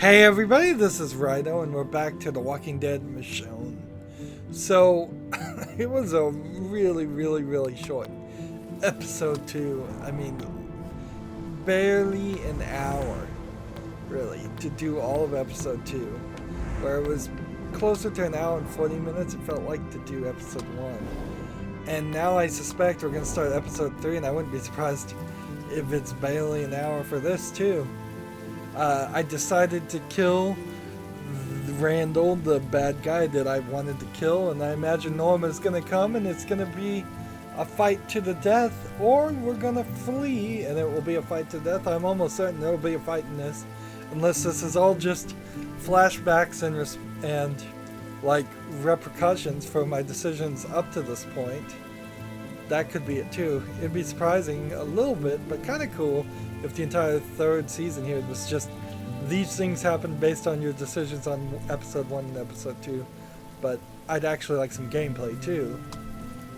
Hey everybody, this is Rydo, and we're back to The Walking Dead Michonne. So, it was a really short episode 2. I mean, barely an hour, really, to do all of episode 2. Where it was closer to an hour and 40 minutes, it felt like to do episode 1. And now I suspect we're going to start episode 3, and I wouldn't be surprised if it's barely an hour for this too. I decided to kill Randall, the bad guy that I wanted to kill, and I imagine Norma's gonna come and it's gonna be a fight to the death, or we're gonna flee and it will be a fight to death. I'm almost certain there will be a fight in this, unless this is all just flashbacks and like repercussions for my decisions up to this point. That could be it too. It'd be surprising a little bit, but kind of cool if the entire third season here was just these things happen based on your decisions on episode 1 and episode 2. But I'd actually like some gameplay too.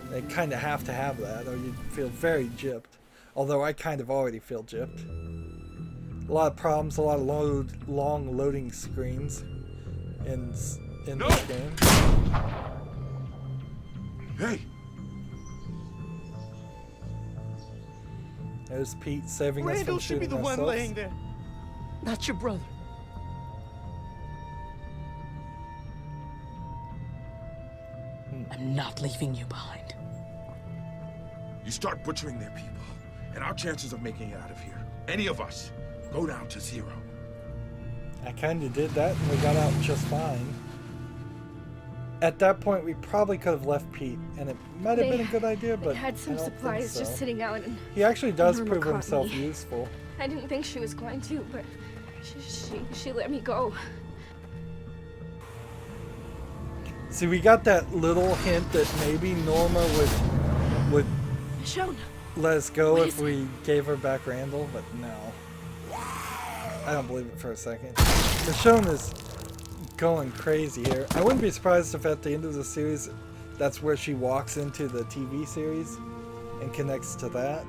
They kind of have to have that, or you'd feel very gypped. Although I kind of already feel gypped. A lot of problems, a lot of long loading screens in this game. Hey! There's Pete saving us Randall from should be shooting the one ourselves. laying there, not your brother. I'm not leaving you behind. You start butchering their people, and our chances of making it out of here, any of us, go down to 0. I kind of did that, and we got out just fine. At that point, we probably could have left Pete, and it might have been a good idea, but they had some I don't supplies think so. just sitting out, and He actually does Norma prove caught himself me. useful. I didn't think she was going to, but she let me go. See, we got that little hint that maybe Norma would Michonne, let us go What if is we gave her back Randall, but no. I don't believe it for a second. Michonne is going crazy here. I wouldn't be surprised if at the end of the series, that's where she walks into the TV series and connects to that.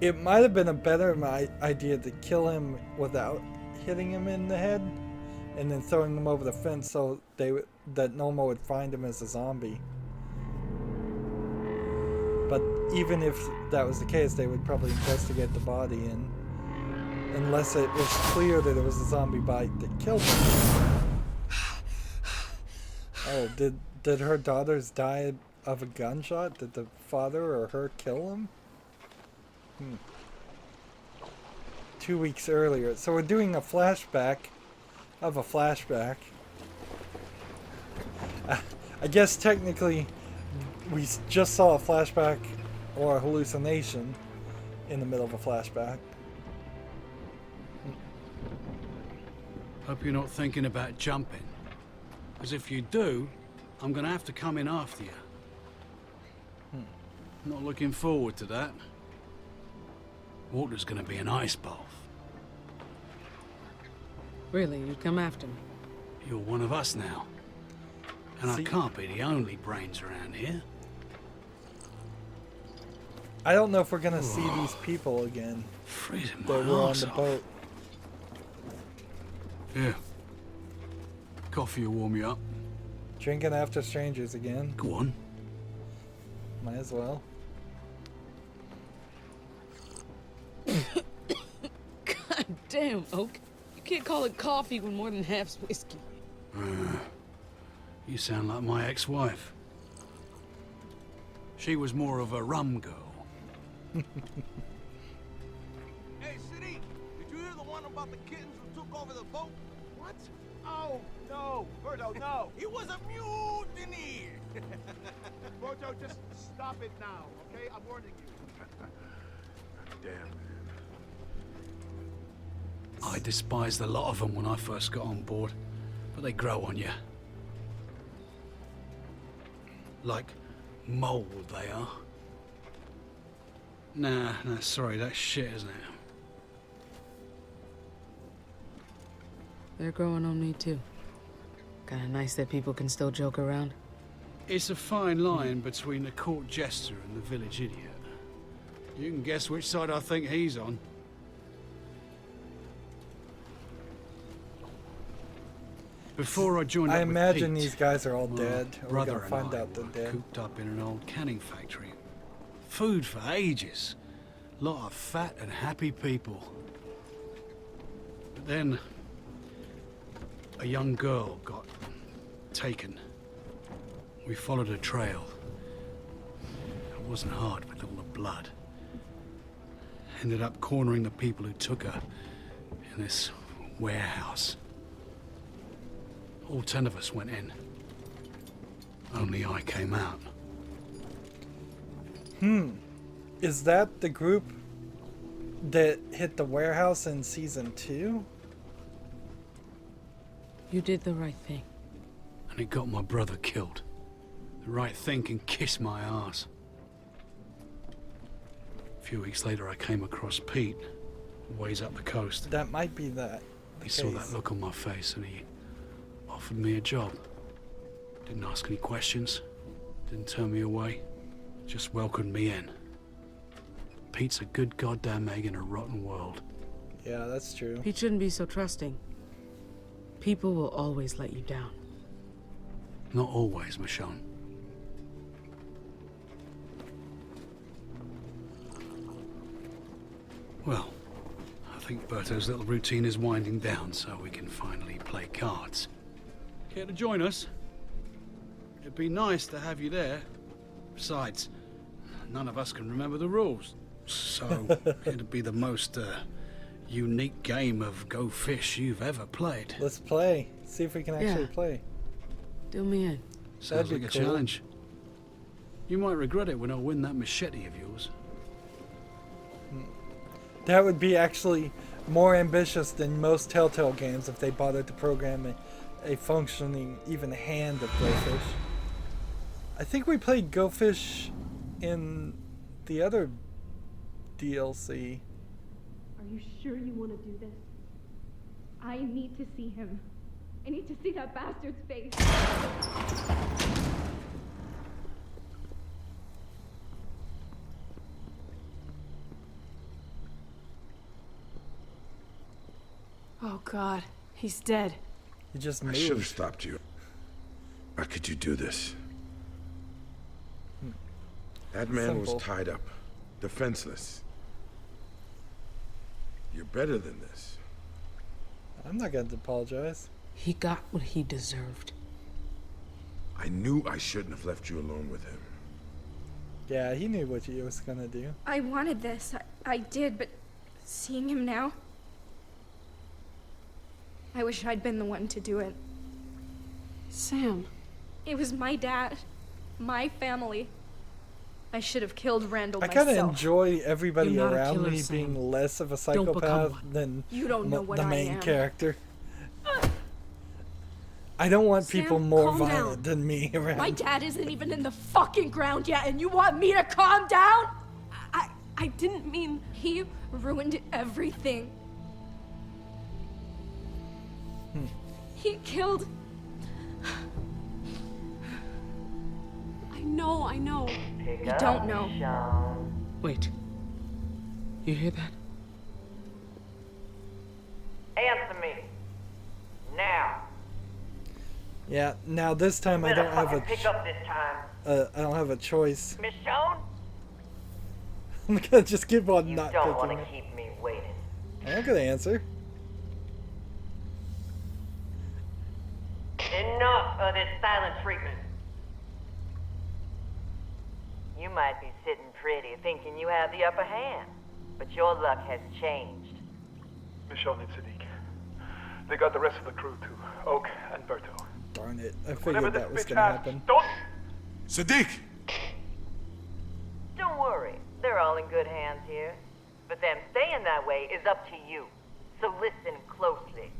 It might have been a better idea to kill him without hitting him in the head, and then throwing him over the fence so that Norma would find him as a zombie. But even if that was the case, they would probably investigate the body, and unless it was clear that it was a zombie bite that killed him. Oh, did her daughters die of a gunshot? Did the father or her kill him? 2 weeks earlier. So we're doing a flashback of a flashback. I guess technically we just saw a flashback or a hallucination in the middle of a flashback. Hope you're not thinking about jumping. Because if you do, I'm gonna have to come in after you. Not looking forward to that. Water's gonna be an ice bath. Really, you'd come after me? You're one of us now. And See? I can't be the only brains around here. I don't know if we're gonna see these people again Freezing my that were on arse the off. boat. Yeah. Coffee will warm you up. Drinking after strangers again. Go on. Might as well. God damn, Oak. You can't call it coffee when more than half's whiskey. You sound like my ex-wife. She was more of a rum girl. Hey, City, did you hear the one about the kittens who took over the boat? What? Oh, no, Birdo, no. He was a mutineer. Birdo, just stop it now, okay? I'm warning you. Damn. I despised a lot of them when I first got on board, but they grow on you. Like mold, they are. Nah, sorry, that's shit, isn't it? They're growing on me too. Kinda nice that people can still joke around. It's a fine line between the court jester and the village idiot. You can guess which side I think he's on. Before I joined I up with imagine Pete, these guys are all my dead. We're brother gonna and find I out they're were dead. cooped up in an old canning factory. Food for ages. Lot of fat and happy people. But then a young girl got taken. We followed a trail. It wasn't hard with all the blood. Ended up cornering the people who took her in this warehouse. All 10 of us went in. Only I came out. Is that the group that hit the warehouse in season 2? You did the right thing. And it got my brother killed. The right thing can kiss my ass. A few weeks later, I came across Pete, ways up the coast. That might be the He saw case. that look on my face and he offered me a job. Didn't ask any questions, didn't turn me away, just welcomed me in. Pete's a good goddamn egg in a rotten world. Yeah, that's true. Pete shouldn't be so trusting. People will always let you down. Not always, Michonne. Well, I think Berto's little routine is winding down, so we can finally play cards. Care to join us? It'd be nice to have you there. Besides, none of us can remember the rules. So, it'd be the most unique game of Go Fish you've ever played. Let's play. See if we can actually Yeah. play. Do me in. Sounds That'd like be a cool. challenge. You might regret it when I win that machete of yours. That would be actually more ambitious than most Telltale games if they bothered to program a functioning even hand of Go Fish. I think we played Go Fish in the other DLC. Are you sure you want to do this? I need to see him. I need to see that bastard's face. Oh God, he's dead. He just I should have moved. stopped you. How could you do this? That man Simple. was tied up, defenseless. You're better than this. I'm not going to apologize. He got what he deserved. I knew I shouldn't have left you alone with him. Yeah, he knew what he was going to do. I wanted this. I did, but seeing him now, I wish I'd been the one to do it. Sam. It was my dad, my family. I should have killed Randall I kind of myself. enjoy everybody You're not a around killer, me Sam. being less of a Don't become psychopath one. than You don't know what the I main am. character. I don't want Sam, people more calm violent down. than me around. My dad isn't even in the fucking ground yet, and you want me to calm down? I didn't mean... He ruined everything. He killed... I know. You don't know. Wait. You hear that? Answer me. Now. Yeah, now this time I Better don't have fucking pick up this time. I don't have a choice. Michonne, I'm gonna just keep on you not don't want picking to it. keep me waiting. I'm not gonna answer. Enough of this silent treatment. You might be sitting pretty thinking you have the upper hand, but your luck has changed. Michonne and Sadiq. They got the rest of the crew too. Oak and Berto. Darn it! I Whatever figured this that was bitch gonna asks, happen. don't... Sadiq! Don't worry, they're all in good hands here. But them staying that way is up to you. So listen closely.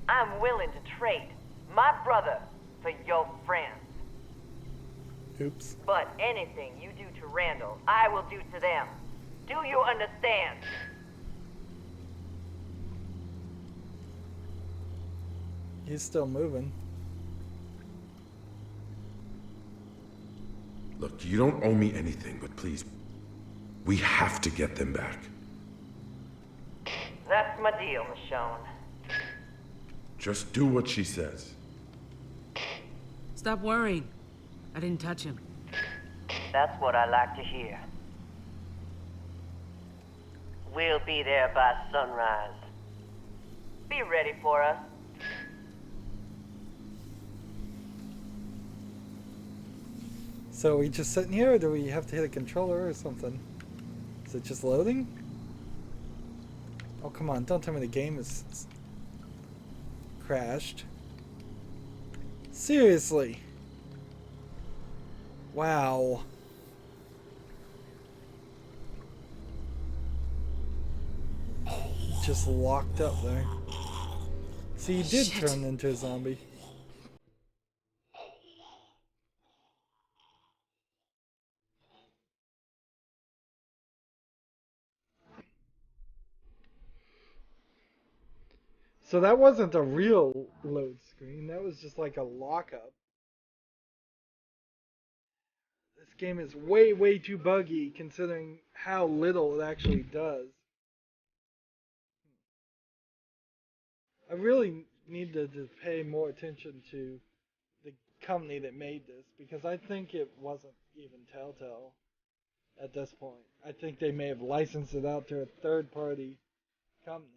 I'm willing to trade my brother for your friends. Oops. But anything you do to Randall, I will do to them. Do you understand? He's still moving. Look, you don't owe me anything, but please, we have to get them back. That's my deal, Michonne. Just do what she says. Stop worrying. I didn't touch him. That's what I like to hear. We'll be there by sunrise. Be ready for us. So are we just sitting here, or do we have to hit a controller or something? Is it just loading? Oh, come on, don't tell me the game is crashed. Seriously? Wow. Just locked up there. So you did turn into a zombie. So that wasn't a real load screen, that was just like a lockup. This game is way, way too buggy considering how little it actually does. I really need to pay more attention to the company that made this, because I think it wasn't even Telltale at this point. I think they may have licensed it out to a third-party company.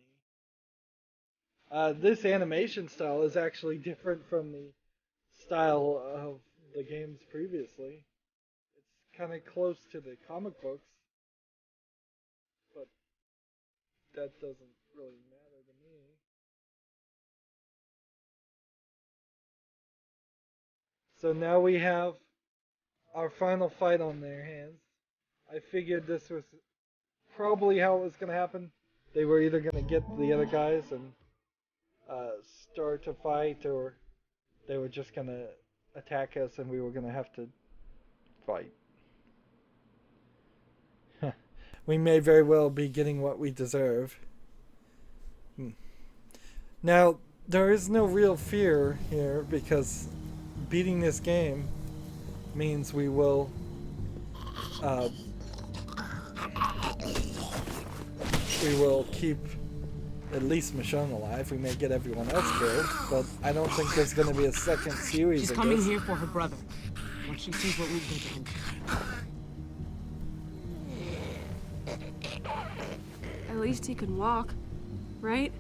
This animation style is actually different from the style of the games previously. It's kind of close to the comic books, but that doesn't really matter to me. So now we have our final fight on their hands. I figured this was probably how it was going to happen. They were either going to get the other guys and start a fight, or they were just going to attack us and we were going to have to fight. We may very well be getting what we deserve. Now, there is no real fear here, because beating this game means we will keep at least Michonne alive. We may get everyone else killed, but I don't think there's going to be a second series. She's of coming this. here for her brother. Once she sees what we've done to him. At least he can walk, right?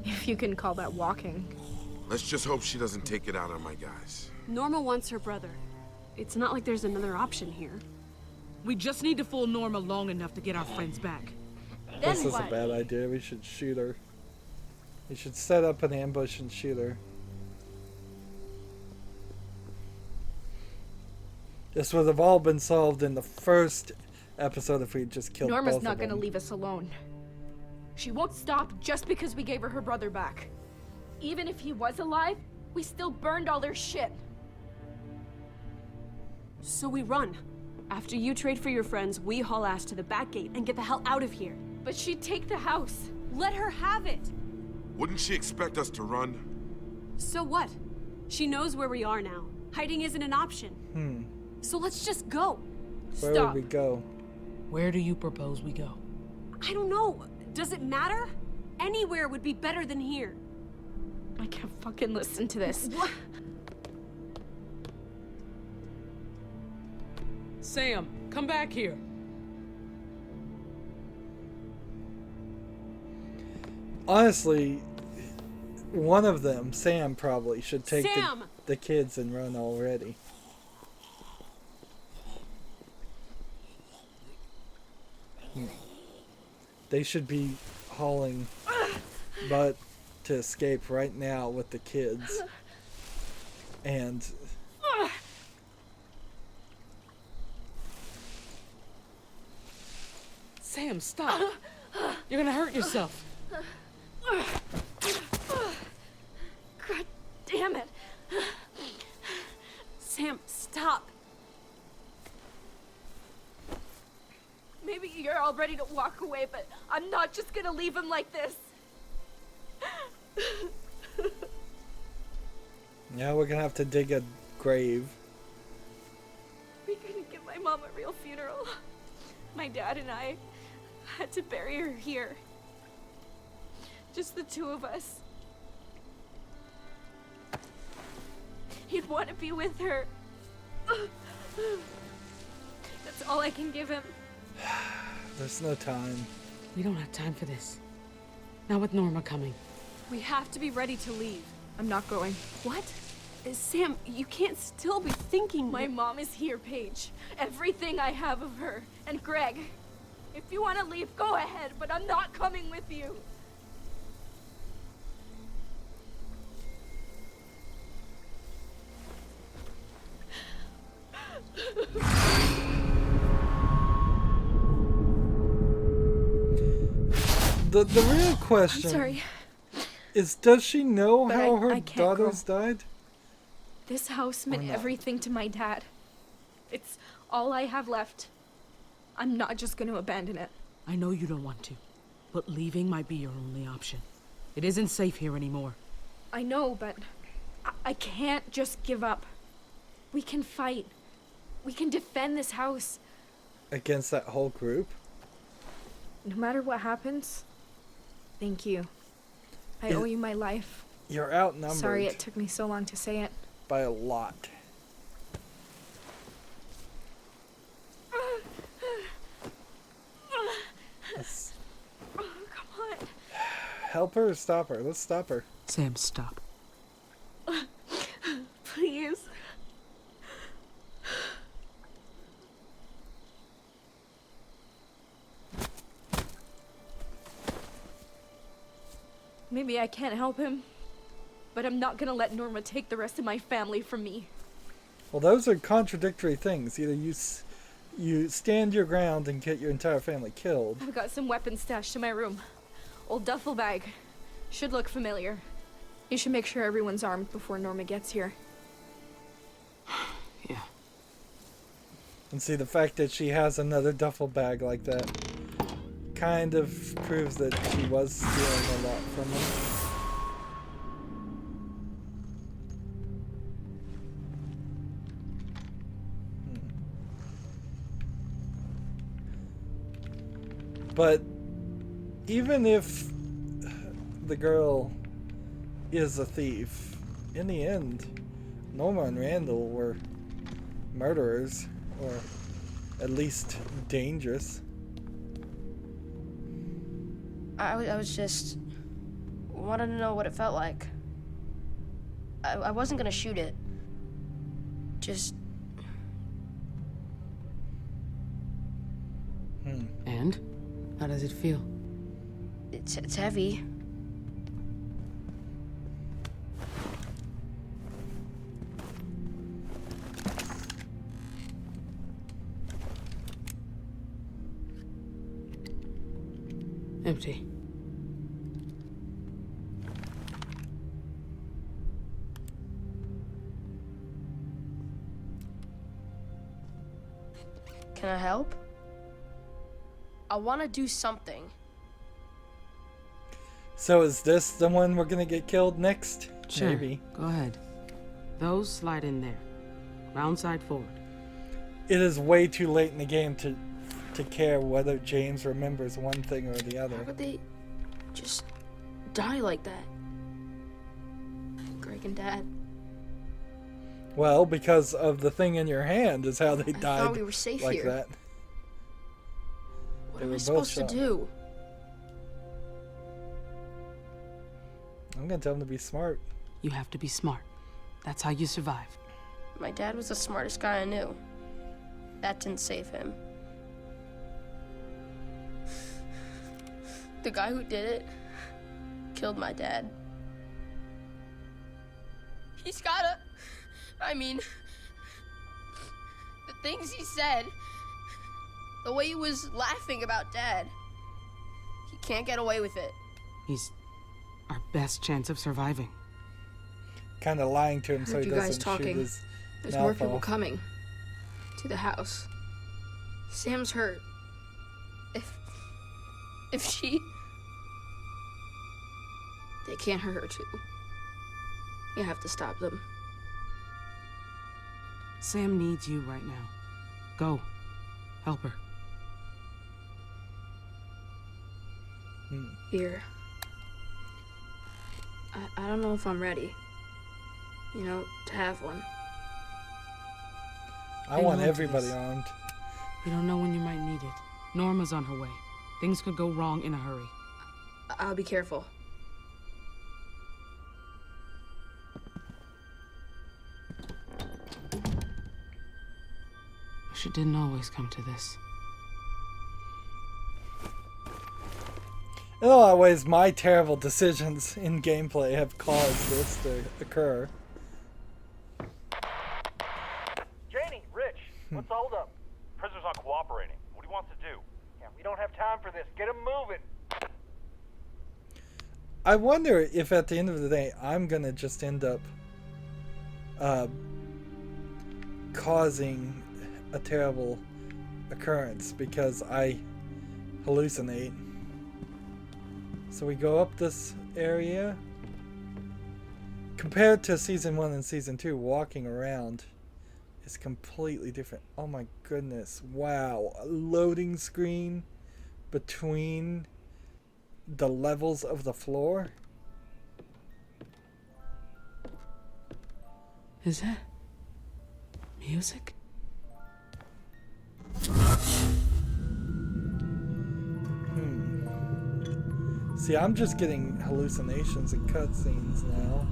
If you can call that walking. Let's just hope she doesn't take it out on my guys. Norma wants her brother. It's not like there's another option here. We just need to fool Norma long enough to get our friends back. This is a bad idea. We should shoot her. We should set up an ambush and shoot her. This would have all been solved in the first episode if we had just killed Norma's both not of gonna them. leave us alone. She won't stop just because we gave her brother back. Even if he was alive, we still burned all their shit. So we run. After you trade for your friends, we haul ass to the back gate and get the hell out of here. But she'd take the house. Let her have it! Wouldn't she expect us to run? So what? She knows where we are now. Hiding isn't an option. So let's just go. Where Stop. would we go? Where do you propose we go? I don't know. Does it matter? Anywhere would be better than here. I can't fucking listen to this. What? Sam, come back here. Honestly, one of them, Sam, probably should take Sam! the kids and run already. They should be hauling butt to escape right now with the kids. And Sam, stop. You're gonna hurt yourself. God damn it. Sam, stop. Maybe you're all ready to walk away, but I'm not just gonna leave him like this. Yeah, we're gonna have to dig a grave. We couldn't give my mom a real funeral. My dad and I had to bury her here. Just the two of us. He'd want to be with her. That's all I can give him. There's no time. We don't have time for this. Not with Norma coming. We have to be ready to leave. I'm not going. What? Sam, you can't still be thinking. My mom is here, Paige. Everything I have of her. And Greg. If you want to leave, go ahead, but I'm not coming with you. The real question I'm sorry, is, does she know but how I her can't daughters go. died? this house meant not? everything to my dad. It's all I have left. I'm not just going to abandon it. I know you don't want to, but leaving might be your only option. It isn't safe here anymore. I know, but I can't just give up. We can fight. We can defend this house. Against that whole group? No matter what happens, thank you. I Is- owe you my life. You're outnumbered Sorry it took me so long to say it. by a lot. Let's Come on. help her or stop her? Let's stop her. Sam, stop. Please. Maybe I can't help him, but I'm not gonna let Norma take the rest of my family from me. Well, those are contradictory things. Either you stand your ground and get your entire family killed. I've got some weapons stashed in my room. Old duffel bag. Should look familiar. You should make sure everyone's armed before Norma gets here. Yeah. And see, the fact that she has another duffel bag like that kind of proves that she was stealing a lot from him. But even if the girl is a thief, in the end, Norma and Randall were murderers, or at least dangerous. I was just wanted to know what it felt like. I wasn't gonna shoot it. Just And? How does it feel? it's heavy. Empty. Can I help? I want to do something. So is this the one we're gonna get killed next? Sure. Maybe. Go ahead. Those slide in there. Round side forward. It is way too late in the game to care whether James remembers one thing or the other. How could they just die like that? Greg and Dad. Well, because of the thing in your hand is how they I died thought we were safe like here. that. What They am were I both supposed to shot. do? I'm gonna tell them to be smart. You have to be smart. That's how you survive. My dad was the smartest guy I knew. That didn't save him. The guy who did it killed my dad. He's gotta... I mean... The things he said... The way he was laughing about Dad... He can't get away with it. He's our best chance of surviving. Kind of lying to him so Heard he you guys doesn't shoot talking. his There's mouth more people off. coming. To the house. Sam's hurt. If she... They can't hurt her too. You have to stop them. Sam needs you right now. Go. Help her. Here. I don't know if I'm ready. You know, to have one. I Hang want on to everybody this. armed. You don't know when you might need it. Norma's on her way. Things could go wrong in a hurry. I'll be careful. Wish it didn't always come to this. In a lot of ways, my terrible decisions in gameplay have caused this to occur. Janie, Rich, what's the hold up? Prisoner's not cooperating. What do you want to do? Yeah, we don't have time for this. Get him moving. I wonder if at the end of the day, I'm gonna just end up causing a terrible occurrence because I hallucinate. So we go up this area. Compared to Season 1 and Season 2, walking around is completely different. Oh my goodness. Wow. A loading screen between the levels of the floor. Is that music? See, I'm just getting hallucinations and cutscenes now.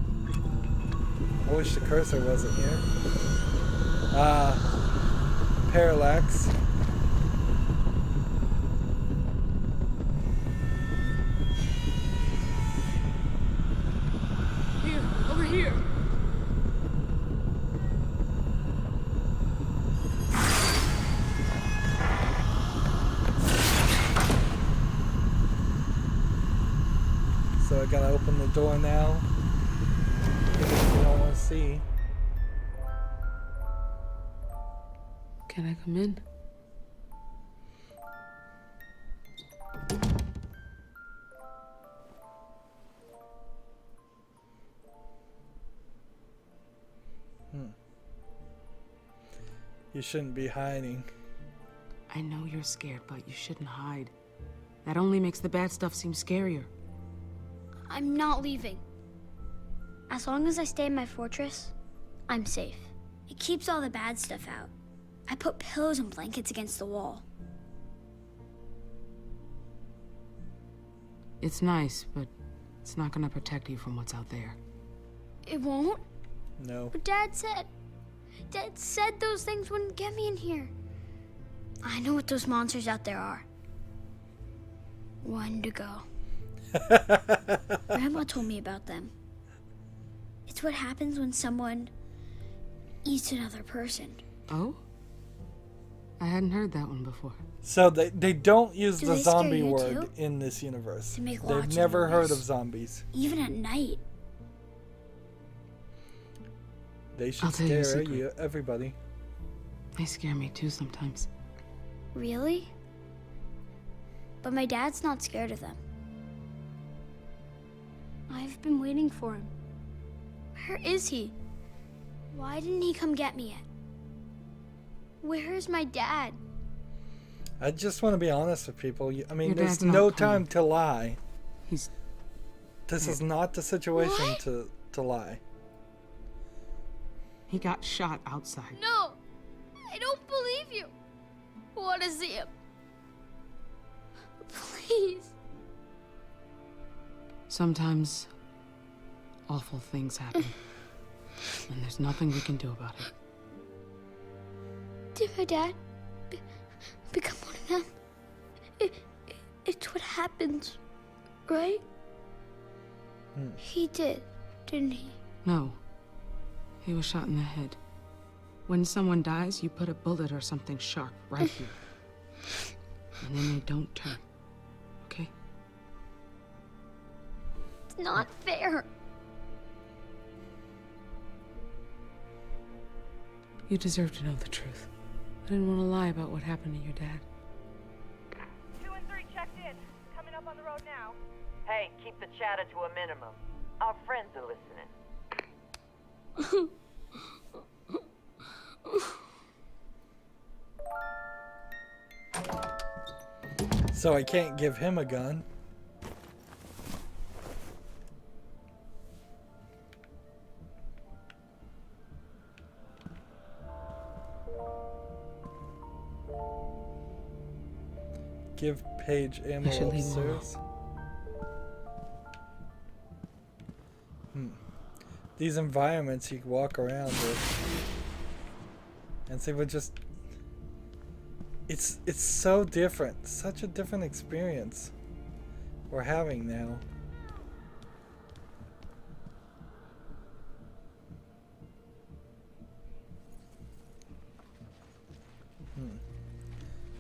I wish the cursor wasn't here. Parallax. Here, over here. So I gotta open the door now. You don't want to see. Can I come in? You shouldn't be hiding. I know you're scared, but you shouldn't hide. That only makes the bad stuff seem scarier. I'm not leaving. As long as I stay in my fortress, I'm safe. It keeps all the bad stuff out. I put pillows and blankets against the wall. It's nice, but it's not gonna protect you from what's out there. It won't? No. But Dad said those things wouldn't get me in here. I know what those monsters out there are. Wendigo. Grandma told me about them. It's what happens when someone eats another person. Oh? I hadn't heard that one before. So they don't use Do the they scare zombie you word too? in this universe. They make They've lots of never heard of noise. zombies. Even at night. They should I'll tell you a scare secret. everybody. They scare me too sometimes. Really? But my dad's not scared of them. I've been waiting for him. Where is he? Why didn't he come get me yet? Where is my dad? I just want to be honest with people. I mean, Your there's dad's not no coming. time to lie. He's... This is not the situation to lie. He got shot outside. No! I don't believe you! I want to see him. Please. Sometimes awful things happen. And there's nothing we can do about it. Did my dad become one of them? It's what happens, right? He did, didn't he? No. He was shot in the head. When someone dies, you put a bullet or something sharp right here. And then they don't turn. Okay? It's not fair. You deserve to know the truth. I didn't want to lie about what happened to your dad. 2 and 3 checked in. Coming up on the road now. Hey, keep the chatter to a minimum. Our friends are listening. So I can't give him a gun. Give Paige ammo upstairs. These environments you can walk around with. And see, but just... It's so different. Such a different experience we're having now.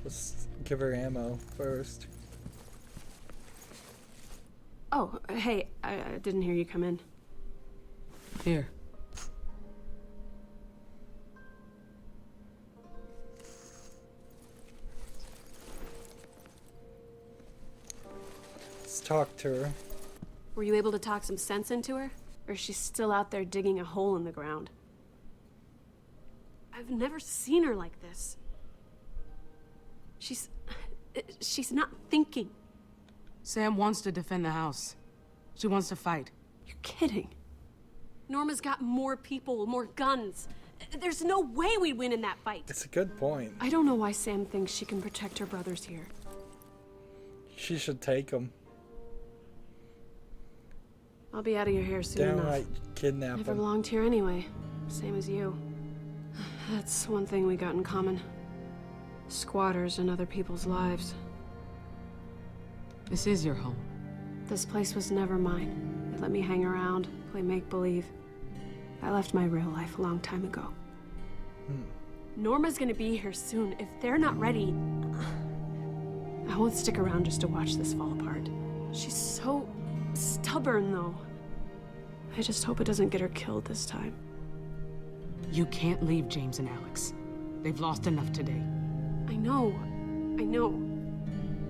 Let's give her ammo first. Oh, hey, I didn't hear you come in. Here. Let's talk to her. Were you able to talk some sense into her? Or is she still out there digging a hole in the ground? I've never seen her like this. She's not thinking. Sam wants to defend the house. She wants to fight. You're kidding. Norma's got more people, more guns. There's no way we'd win in that fight. It's a good point. I don't know why Sam thinks she can protect her brothers here. She should take them. I'll be out of your hair soon enough. Downright kidnap Never them. belonged here anyway. Same as you. That's one thing we got in common. Squatters in other people's lives. This is your home. This place was never mine. They let me hang around, play make-believe. I left my real life a long time ago. Norma's gonna be here soon. If they're not ready, I won't stick around just to watch this fall apart. She's so stubborn, though. I just hope it doesn't get her killed this time. You can't leave James and Alex. They've lost enough today. I know.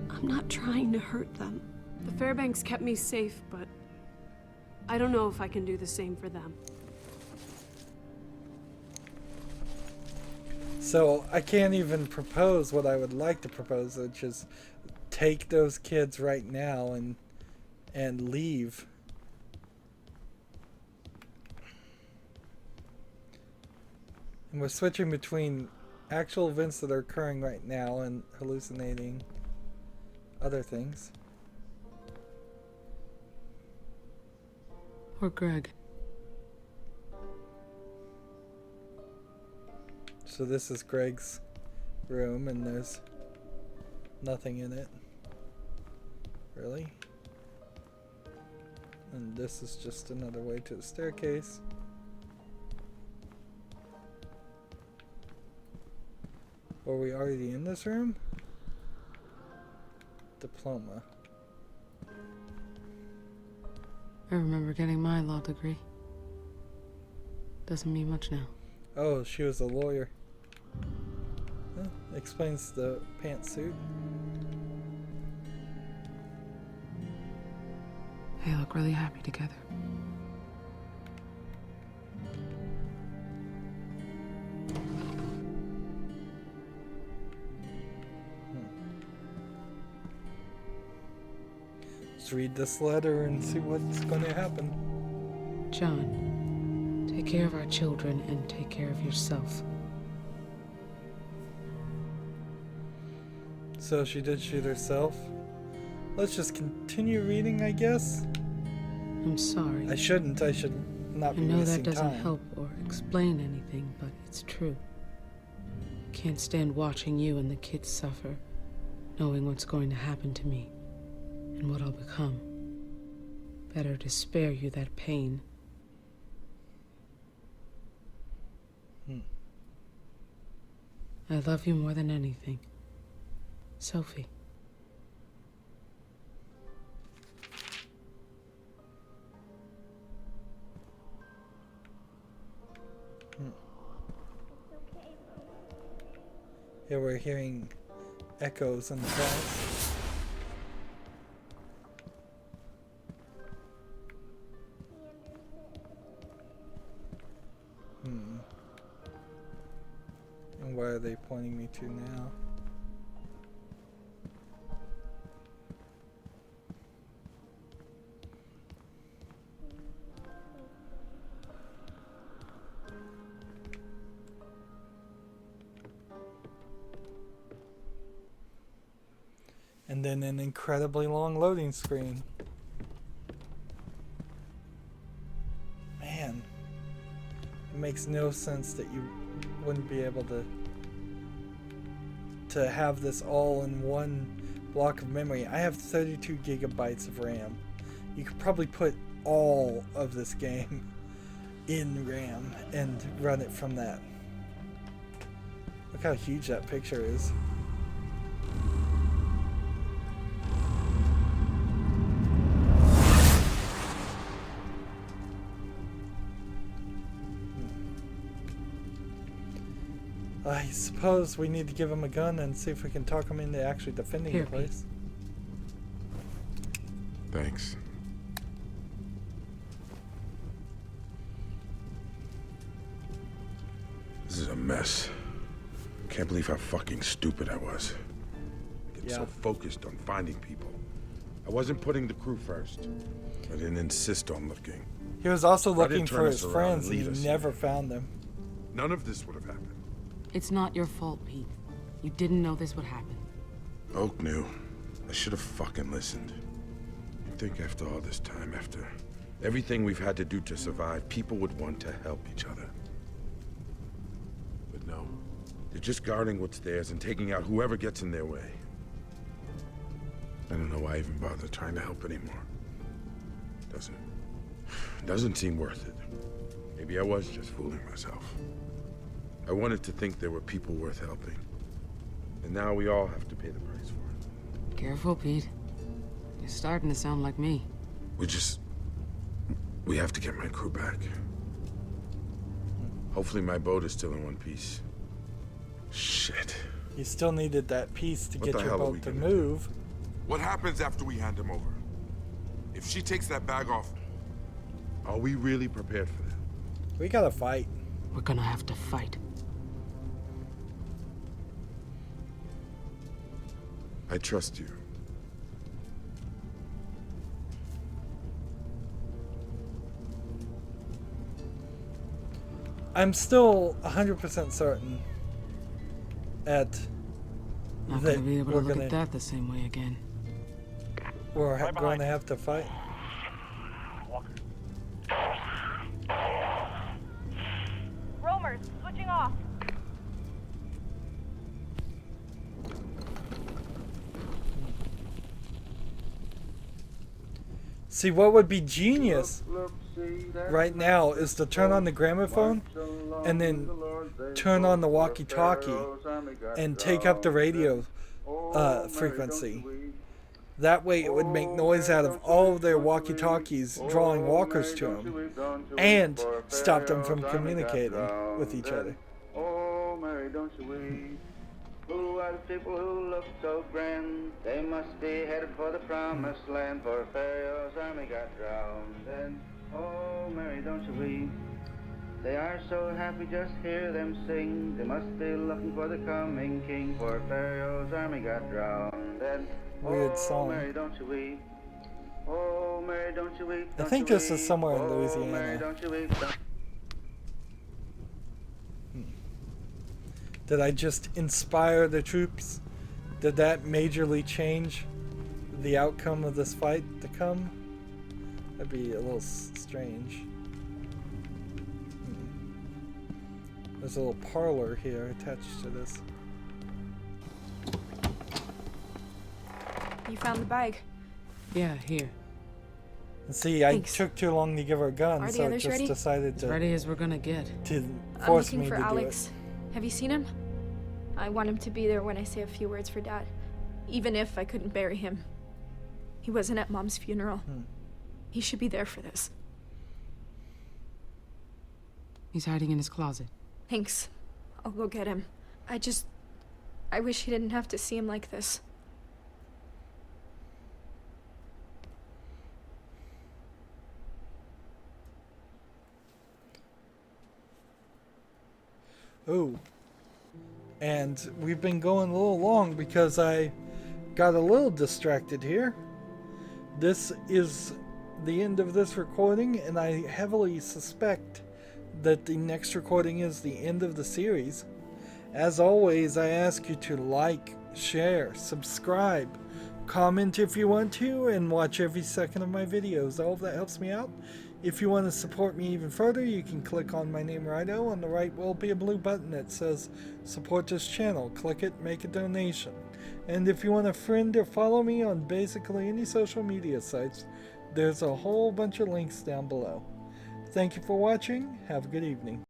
I'm not trying to hurt them. The Fairbanks kept me safe, but I don't know if I can do the same for them. So I can't even propose what I would like to propose, which is take those kids right now and leave. And we're switching between actual events that are occurring right now and hallucinating other things. Poor Greg. So this is Greg's room and there's nothing in it. Really? And this is just another way to the staircase. Were we already in this room? Diploma. I remember getting my law degree. Doesn't mean much now. Oh, she was a lawyer. Well, explains the pantsuit. They look really happy together. Let's read this letter and see what's going to happen. John, take care of our children and take care of yourself. So she did shoot herself. Let's just continue reading, I guess. I'm sorry. I shouldn't. I should not be I know wasting that doesn't time. help or explain anything, but it's true. Can't stand watching you and the kids suffer, knowing what's going to happen to me and what I'll become. Better to spare you that pain. I love you more than anything. Sophie. Yeah, we're hearing echoes in the house. And where are they pointing me to now? And then an incredibly long loading screen. Man, it makes no sense that you wouldn't be able to have this all in one block of memory. I have 32 gigabytes of RAM. You could probably put all of this game in RAM and run it from that. Look how huge that picture is. I suppose we need to give him a gun and see if we can talk him into actually defending the place. Thanks. This is a mess. Can't believe how fucking stupid I was. I get so focused on finding people. I wasn't putting the crew first. I didn't insist on looking. He was also looking for his friends and he never found them. None of this would have happened. It's not your fault, Pete. You didn't know this would happen. Oak knew. I should have fucking listened. You'd think after all this time, after everything we've had to do to survive, people would want to help each other. But no. They're just guarding what's theirs and taking out whoever gets in their way. I don't know why I even bother trying to help anymore. Doesn't seem worth it. Maybe I was just fooling myself. I wanted to think there were people worth helping. And now we all have to pay the price for it. Careful, Pete. You're starting to sound like me. We have to get my crew back. Hopefully my boat is still in one piece. Shit. You still needed that piece to What get the your hell are we boat to gonna move. What happens after we hand him over? If she takes that bag off, are we really prepared for that? We gotta fight. We're gonna have to fight. I trust you. I'm still 100% certain Not gonna be able to look at that the same way again. We're going to have to fight. Roamers, switching off. See, what would be genius right now is to turn on the gramophone and then turn on the walkie-talkie and take up the radio frequency. That way it would make noise out of all of their walkie-talkies, drawing walkers to them, and stop them from communicating with each other. Oh, Mary, don't you weep. Who are the people who look so grand? They must be headed for the promised land, for Pharaoh's army got drowned. And oh, Mary, don't you weep. They are so happy, just hear them sing. They must be looking for the coming king, for Pharaoh's army got drowned. And weird song. Mary, don't you weep. Oh, Mary, don't you weep. I think this is somewhere in Louisiana. Oh, Mary, don't you weep. Did I just inspire the troops? Did that majorly change the outcome of this fight to come? That'd be a little strange. There's a little parlor here attached to this. You found the bag? Yeah, here. And see, Thanks. I took too long to give her a gun, Are the so it others just ready? decided to... As ready as we're gonna get. To I'm force looking me for to Alex. do Have you seen him? I want him to be there when I say a few words for Dad. Even if I couldn't bury him. He wasn't at Mom's funeral. He should be there for this. He's hiding in his closet. Thanks. I'll go get him. I wish he didn't have to see him like this. Oh. And we've been going a little long because I got a little distracted here. This is the end of this recording, and I heavily suspect that the next recording is the end of the series. As always, I ask you to like, share, subscribe, Comment if you want to, and watch every second of my videos. All of that helps me out. If you want to support me even further, you can click on my name Rydo. On the right will be a blue button that says support this channel. Click it, make a donation. And if you want to friend or follow me on basically any social media sites, there's a whole bunch of links down below. Thank you for watching. Have a good evening.